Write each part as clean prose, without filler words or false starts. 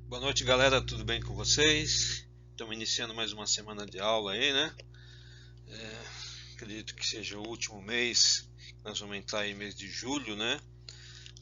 Boa noite, galera, tudo bem com vocês? Estamos iniciando mais uma semana de aula aí, né? Acredito que seja o último mês, nós vamos entrar aí mês de julho, né?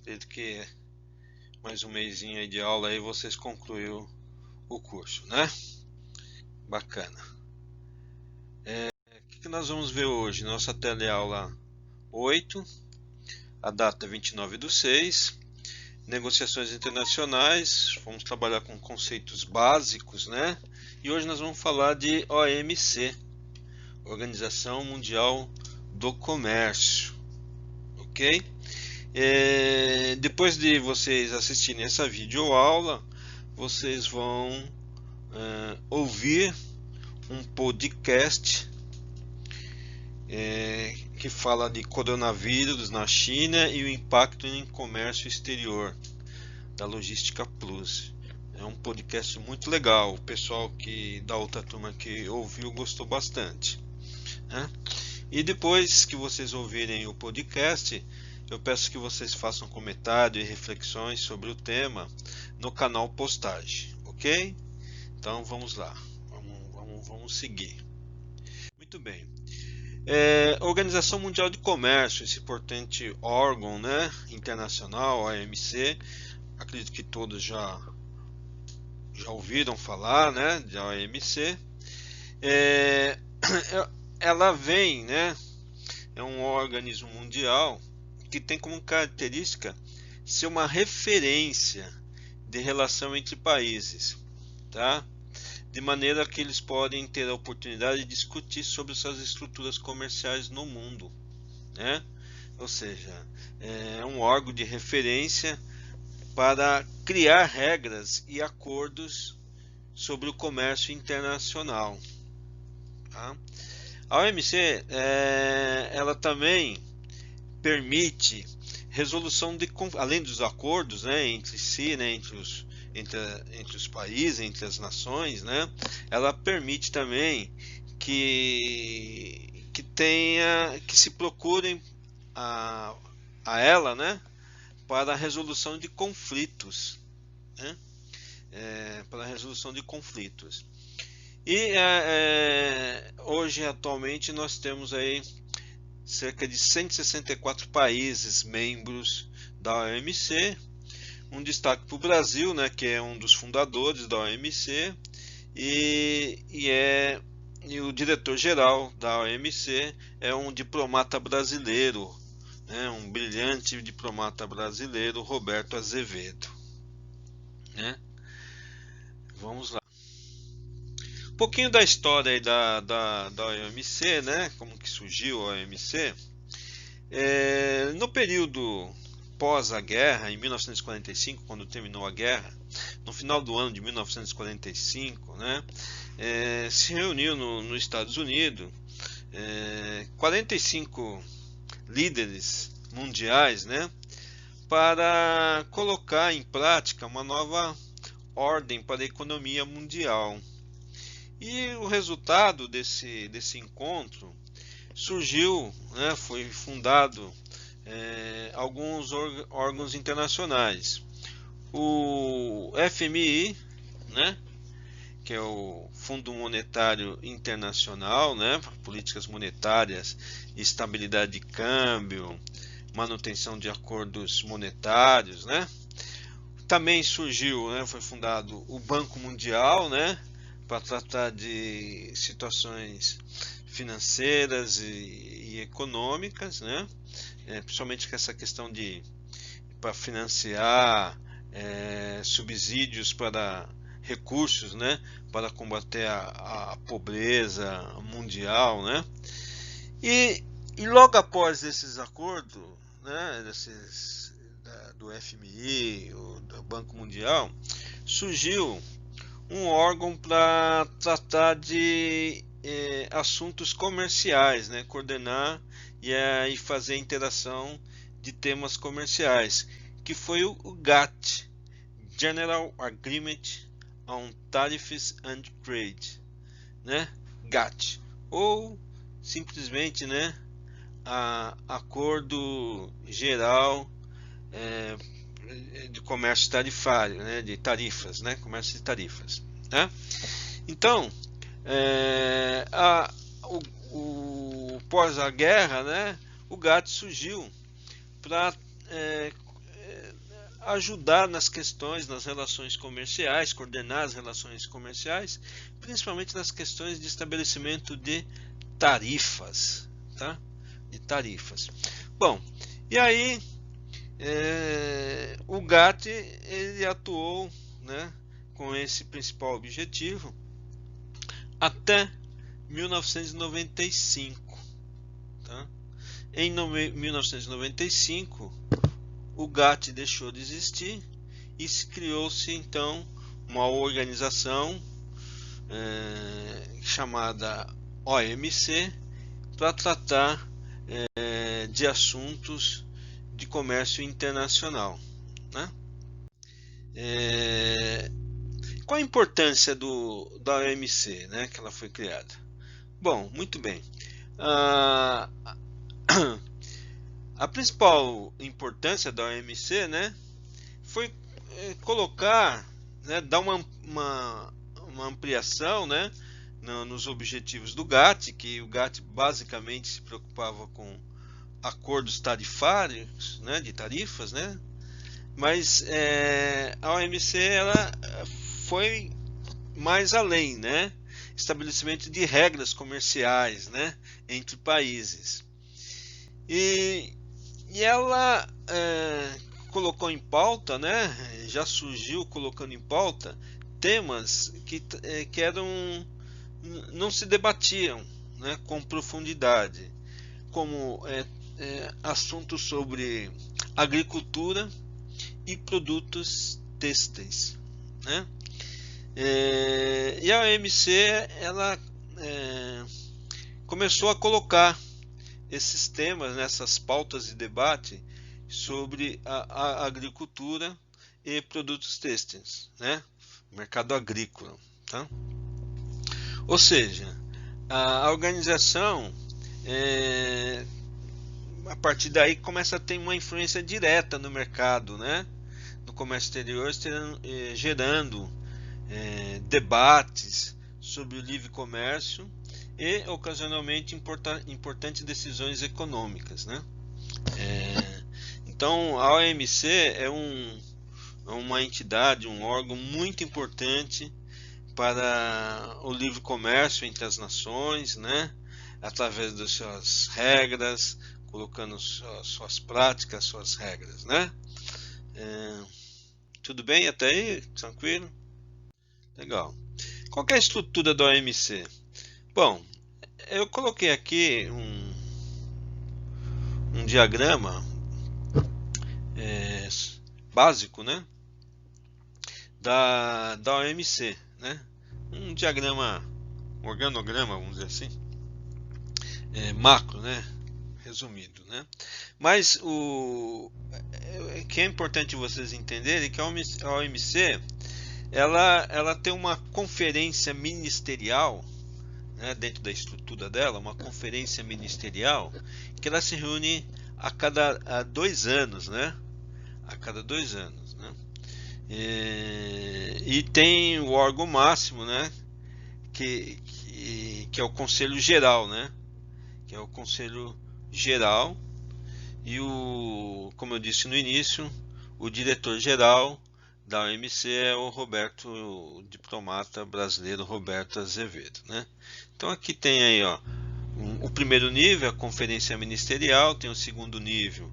Acredito que mais um mêsinho aí de aula aí vocês concluíram o curso, né? Bacana. O que nós vamos ver hoje? Nossa teleaula 8, a data 29/6, negociações internacionais, vamos trabalhar com conceitos básicos, né? E hoje nós vamos falar de OMC, Organização Mundial do Comércio, ok? Depois de vocês assistirem essa videoaula, vocês vão ouvir um podcast que fala de coronavírus na China e o impacto em comércio exterior, da Logística Plus. É um podcast muito legal, o pessoal da outra turma que ouviu gostou bastante, né? E depois que vocês ouvirem o podcast, eu peço que vocês façam comentários e reflexões sobre o tema no canal Postagem, ok? Então vamos lá, vamos seguir. Muito bem. Organização Mundial de Comércio, esse importante órgão, né, internacional, OMC, acredito que todos já ouviram falar, né, de OMC. Ela vem, né, é um organismo mundial que tem como característica ser uma referência de relação entre países, tá? De maneira que eles podem ter a oportunidade de discutir sobre suas estruturas comerciais no mundo, né? Ou seja, é um órgão de referência para criar regras e acordos sobre o comércio internacional, tá? A OMC, ela também permite resolução de, além dos acordos, né, entre si, né, entre os países, entre as nações, né, ela permite também que se procurem a ela, né, para a resolução de conflitos, né, para a resolução de conflitos. E hoje, atualmente, nós temos aí cerca de 164 países membros da OMC. Um destaque para o Brasil, né, que é um dos fundadores da OMC, e o diretor-geral da OMC é um diplomata brasileiro, né, um brilhante diplomata brasileiro, Roberto Azevedo, né? Vamos lá. Um pouquinho da história aí da OMC, né? Como que surgiu a OMC. No período pós a guerra, em 1945, quando terminou a guerra, no final do ano de 1945, né, se reuniu nos Estados Unidos 45 líderes mundiais, né, para colocar em prática uma nova ordem para a economia mundial. E o resultado desse encontro surgiu, né, foi fundado alguns órgãos internacionais. O FMI, né, que é o Fundo Monetário Internacional, né, políticas monetárias, estabilidade de câmbio, manutenção de acordos monetários, né. Também surgiu, né, foi fundado o Banco Mundial, né, para tratar de situações financeiras e econômicas, né? Principalmente com essa questão de para financiar subsídios para recursos, né? Para combater a pobreza mundial, né? E logo após esses acordos, né? Do FMI, do Banco Mundial, surgiu um órgão para tratar de assuntos comerciais, né? Coordenar e fazer a interação de temas comerciais, que foi o GATT, General Agreement on Tariffs and Trade, né? GATT, ou simplesmente, né, Acordo Geral de comércio tarifário, né, de tarifas, né, comércio de tarifas, né? Então, pós a guerra, né, o GATT surgiu para ajudar nas questões, nas relações comerciais, coordenar as relações comerciais, principalmente nas questões de estabelecimento de tarifas, tá? De tarifas. Bom, e aí o GATT ele atuou, né, com esse principal objetivo até 1995, tá? Em 1995 o GATT deixou de existir e criou-se então uma organização chamada OMC para tratar de assuntos de comércio internacional, né? Qual a importância da OMC, né, que ela foi criada? Bom, muito bem. A principal importância da OMC, né, foi colocar, né, dar uma ampliação, né, nos objetivos do GATT, que o GATT basicamente se preocupava com acordos tarifários, né, de tarifas, né, mas a OMC ela foi mais além, né, estabelecimento de regras comerciais, né, entre países. E ela colocou em pauta, né, já surgiu colocando em pauta temas que não se debatiam, né, com profundidade, como assuntos sobre agricultura e produtos têxteis, né? E a OMC ela começou a colocar esses temas, nessas pautas de debate sobre a agricultura e produtos têxteis, né? Mercado agrícola, tá? Ou seja, a organização a partir daí começa a ter uma influência direta no mercado, né? No comércio exterior, gerando debates sobre o livre comércio e ocasionalmente importantes decisões econômicas, né? Então a OMC é uma entidade, um órgão muito importante para o livre comércio entre as nações, né? Através das suas regras, colocando suas práticas, suas regras, né? Tudo bem até aí? Tranquilo? Legal. Qual que é a estrutura da OMC? Bom, eu coloquei aqui um diagrama básico, né, da OMC, né? Um diagrama, um organograma, vamos dizer assim, macro, né? Resumido, né? Mas o que é importante vocês entenderem é que a OMC ela tem uma conferência ministerial, né, dentro da estrutura dela, uma conferência ministerial que ela se reúne a cada 2 anos, né? A cada 2 anos, né? E tem o órgão máximo, né? Que é o Conselho Geral, né? Que é o Conselho Geral e como eu disse no início, o diretor-geral da OMC é o diplomata brasileiro Roberto Azevedo, né? Então aqui tem aí, ó, o primeiro nível, a conferência ministerial, tem o segundo nível,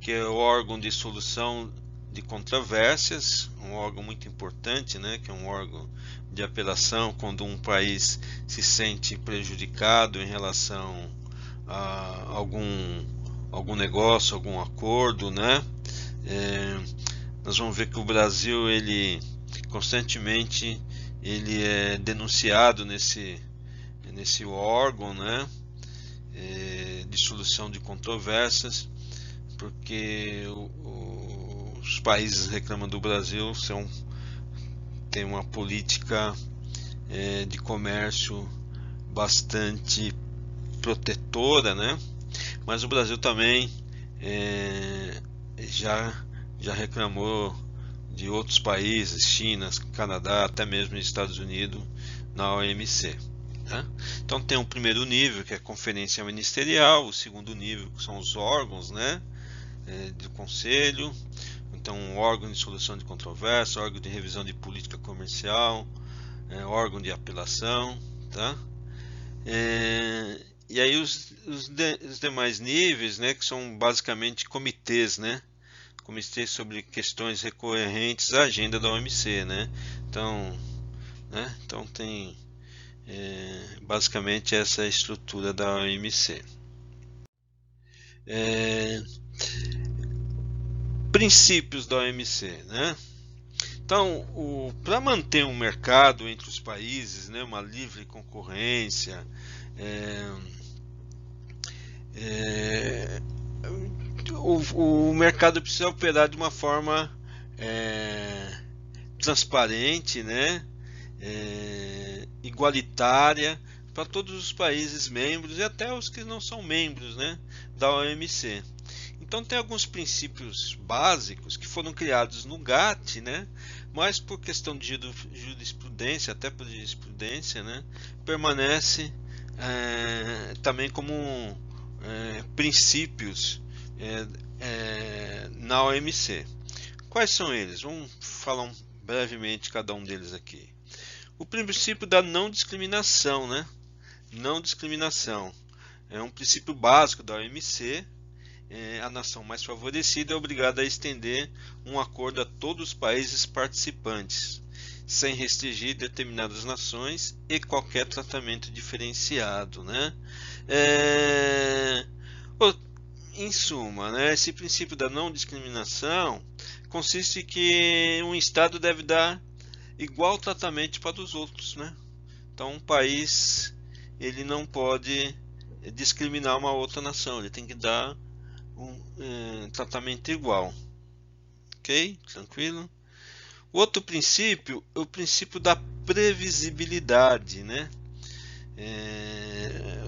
que é o órgão de solução de controvérsias, um órgão muito importante, né, que é um órgão de apelação quando um país se sente prejudicado em relação a algum negócio, algum acordo, né? Nós vamos ver que o Brasil ele constantemente ele é denunciado nesse órgão, né, de solução de controvérsias, porque os países reclamam do Brasil tem uma política de comércio bastante protetora, né? Mas o Brasil também já já reclamou de outros países, China, Canadá, até mesmo Estados Unidos, na OMC. Tá? Então tem o primeiro nível, que é a conferência ministerial, o segundo nível, que são os órgãos, né, do conselho, então um órgão de solução de controvérsia, órgão de revisão de política comercial, órgão de apelação, tá? E aí os demais níveis, né, que são basicamente comitês, né? Comitês sobre questões recorrentes à agenda da OMC, né? Então tem basicamente essa estrutura da OMC. Princípios da OMC, né? Então, para manter um mercado entre os países, né, uma livre concorrência, o mercado precisa operar de uma forma transparente, né, igualitária para todos os países membros e até os que não são membros, né, da OMC. Então tem alguns princípios básicos que foram criados no GATT, né, mas por questão de jurisprudência, até por jurisprudência, né, permanece também como princípios na OMC. Quais são eles? Vamos falar brevemente cada um deles aqui. O princípio da não discriminação, né? Não discriminação é um princípio básico da OMC. A nação mais favorecida é obrigada a estender um acordo a todos os países participantes, sem restringir determinadas nações e qualquer tratamento diferenciado, né? Em suma, né, esse princípio da não discriminação consiste em que um Estado deve dar igual tratamento para os outros, né? Então, um país ele não pode discriminar uma outra nação, ele tem que dar um tratamento igual. Ok? Tranquilo? O outro princípio é o princípio da previsibilidade, né?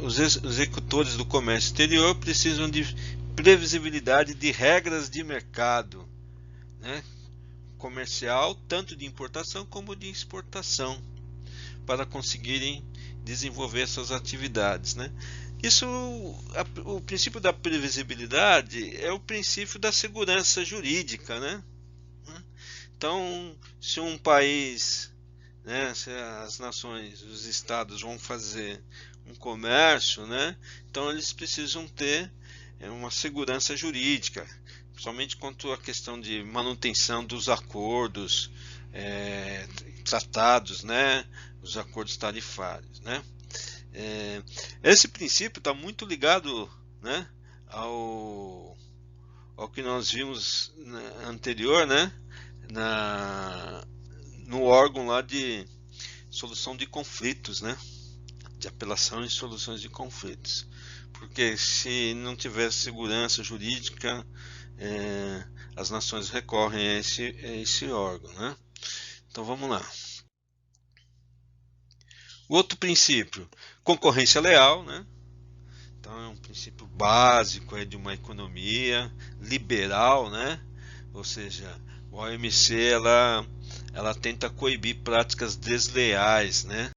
Os executores do comércio exterior precisam de previsibilidade de regras de mercado, né, comercial, tanto de importação como de exportação, para conseguirem desenvolver suas atividades, né? O princípio da previsibilidade é o princípio da segurança jurídica, né? Então, se um país, né, se as nações, os estados vão fazer um comércio, né, então eles precisam ter uma segurança jurídica, principalmente quanto à questão de manutenção dos acordos, tratados, né, os acordos tarifários, né. Esse princípio está muito ligado, né, ao que nós vimos anterior, né, no órgão lá de solução de conflitos, né, de apelação e soluções de conflitos, porque se não tiver segurança jurídica, as nações recorrem a esse órgão, né? Então vamos lá. O outro princípio, concorrência leal, né? Então é um princípio básico de uma economia liberal, né? Ou seja, a OMC ela tenta coibir práticas desleais, né?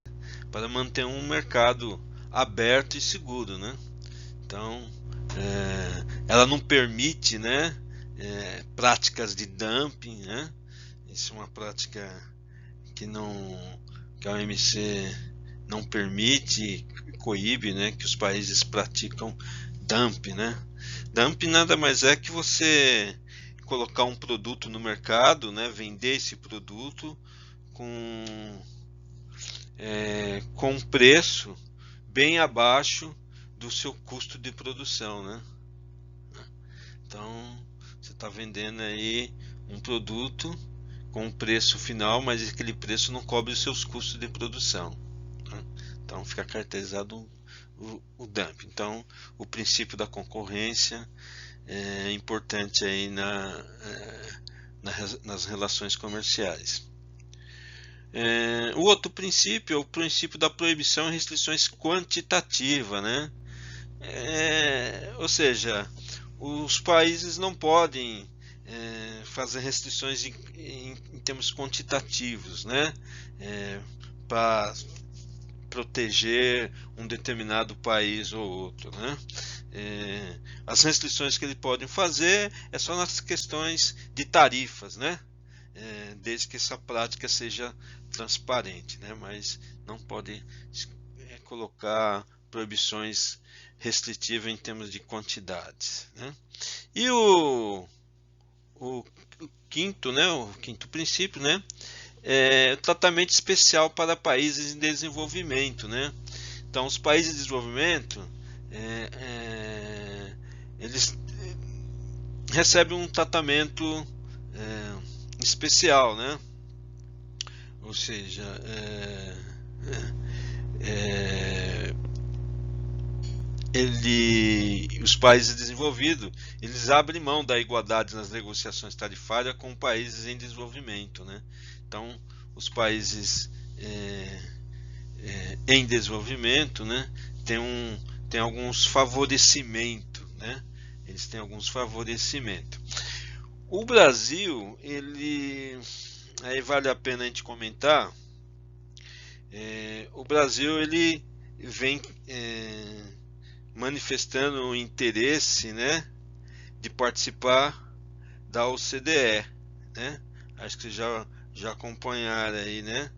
Para manter um mercado aberto e seguro, né? Então ela não permite, né, práticas de dumping, né? Isso é uma prática que a OMC não permite, coíbe, né, que os países praticam dumping, né? Dumping nada mais é que você colocar um produto no mercado, né, vender esse produto com um preço bem abaixo do seu custo de produção, né? Então você está vendendo aí um produto com um preço final, mas aquele preço não cobre os seus custos de produção, né? Então fica caracterizado o dumping. Então o princípio da concorrência é importante aí nas relações comerciais. O outro princípio é o princípio da proibição e restrições quantitativas, né? Ou seja, os países não podem fazer restrições em termos quantitativos, né? Para proteger um determinado país ou outro, né? As restrições que ele pode fazer é só nas questões de tarifas, né? Desde que essa prática seja transparente, né? Mas não pode colocar proibições restritivas em termos de quantidades, né? E o quinto, né? O quinto princípio, né? É tratamento especial para países em desenvolvimento, né? Então, os países de desenvolvimento eles recebem um tratamento especial, né? Ou seja, os países desenvolvidos eles abrem mão da igualdade nas negociações tarifárias com países em desenvolvimento, né? Então, os países em desenvolvimento, né, tem alguns favorecimentos, né? Eles têm alguns favorecimentos. O Brasil, aí vale a pena a gente comentar. O Brasil ele vem manifestando o interesse, né, de participar da OCDE, né? Acho que vocês já acompanharam aí, né?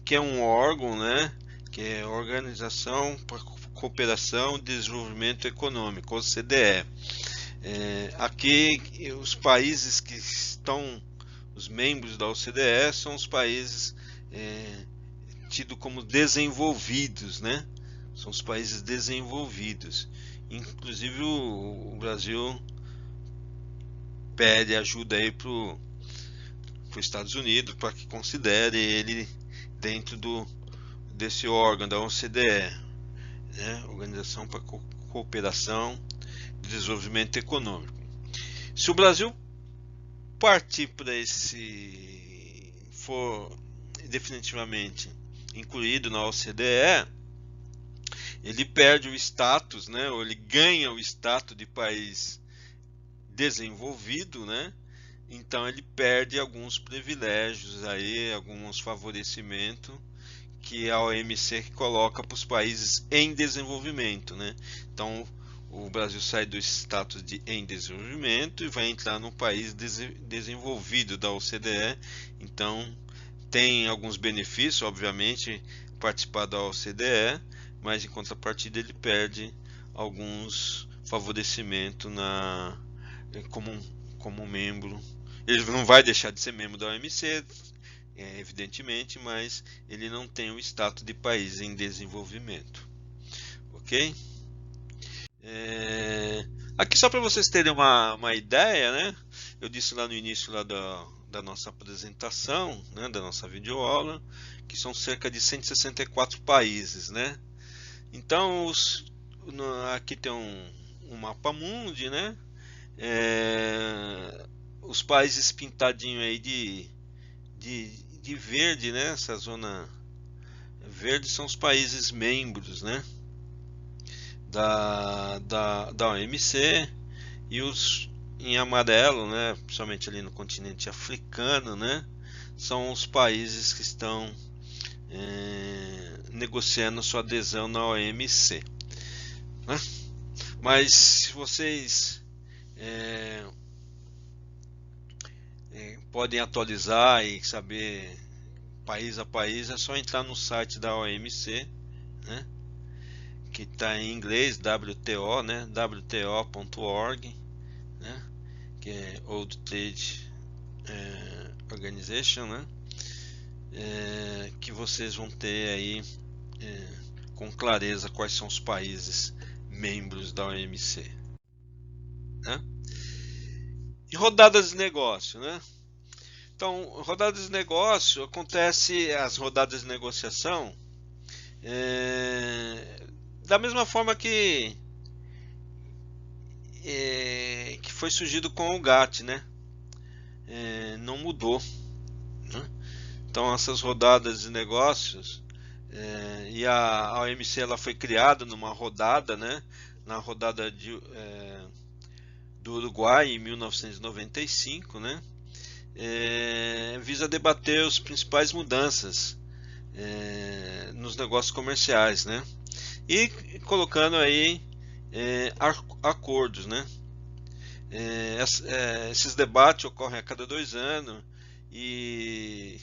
Que é um órgão, né, que é Organização para Cooperação e Desenvolvimento Econômico, OCDE. Aqui os países que estão, os membros da OCDE são os países tidos como desenvolvidos, né? São os países desenvolvidos. Inclusive o Brasil pede ajuda aí para os Estados Unidos para que considere ele dentro desse órgão da OCDE, né? Organização para Cooperação e Desenvolvimento Econômico. Se o Brasil partir para for definitivamente incluído na OCDE, ele perde o status, né? Ou ele ganha o status de país desenvolvido, né? Então ele perde alguns privilégios aí, alguns favorecimentos que a OMC coloca para os países em desenvolvimento, né? Então o Brasil sai do status de em desenvolvimento e vai entrar no país desenvolvido da OCDE. Então tem alguns benefícios, obviamente, participar da OCDE, mas em contrapartida ele perde alguns favorecimentos como membro. Ele não vai deixar de ser membro da OMC, evidentemente, mas ele não tem o status de país em desenvolvimento. Ok? Aqui só para vocês terem uma ideia, né? Eu disse lá no início lá da nossa apresentação, né? Da nossa videoaula, que são cerca de 164 países, né? Então aqui tem um mapa mundi, né? Os países pintadinhos aí de verde, né? Essa zona verde são os países membros, né? Da OMC, e os em amarelo, né? Principalmente ali no continente africano, né? São os países que estão negociando sua adesão na OMC, né? Mas se vocês podem atualizar e saber país a país, é só entrar no site da OMC, né? Que está em inglês, WTO, né? WTO.org, né? Que é World Trade Organization, né? Que vocês vão ter aí com clareza quais são os países membros da OMC, né? E rodadas de negócio, né? Então, rodadas de negócio acontece as rodadas de negociação da mesma forma que foi surgido com o GATT, né? Não mudou, né? Então essas rodadas de negócios e a OMC ela foi criada numa rodada, né? Na rodada do Uruguai em 1995, né? Visa debater as principais mudanças nos negócios comerciais, né? E colocando aí acordos, né? Esses debates ocorrem a cada 2 anos e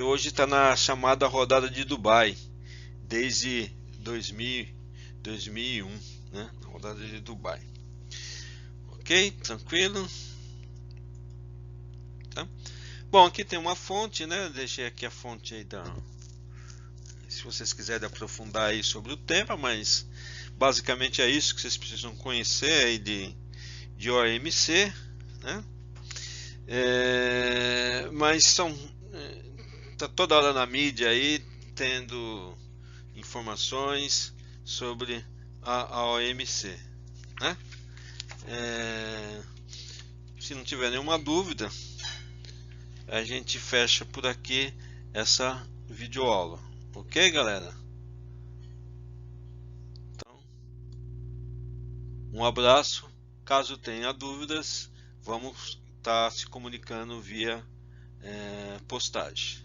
hoje está na chamada rodada de Dubai desde 2001, né? A rodada de Dubai. Ok, tranquilo. Tá? Bom, aqui tem uma fonte, né? Deixei aqui a fonte aí se vocês quiserem aprofundar aí sobre o tema, mas basicamente é isso que vocês precisam conhecer aí de OMC, né? Mas tá toda hora na mídia aí tendo informações sobre a OMC, né? Se não tiver nenhuma dúvida, a gente fecha por aqui essa videoaula, ok, galera? Então, um abraço. Caso tenha dúvidas, vamos estar se comunicando via postagem.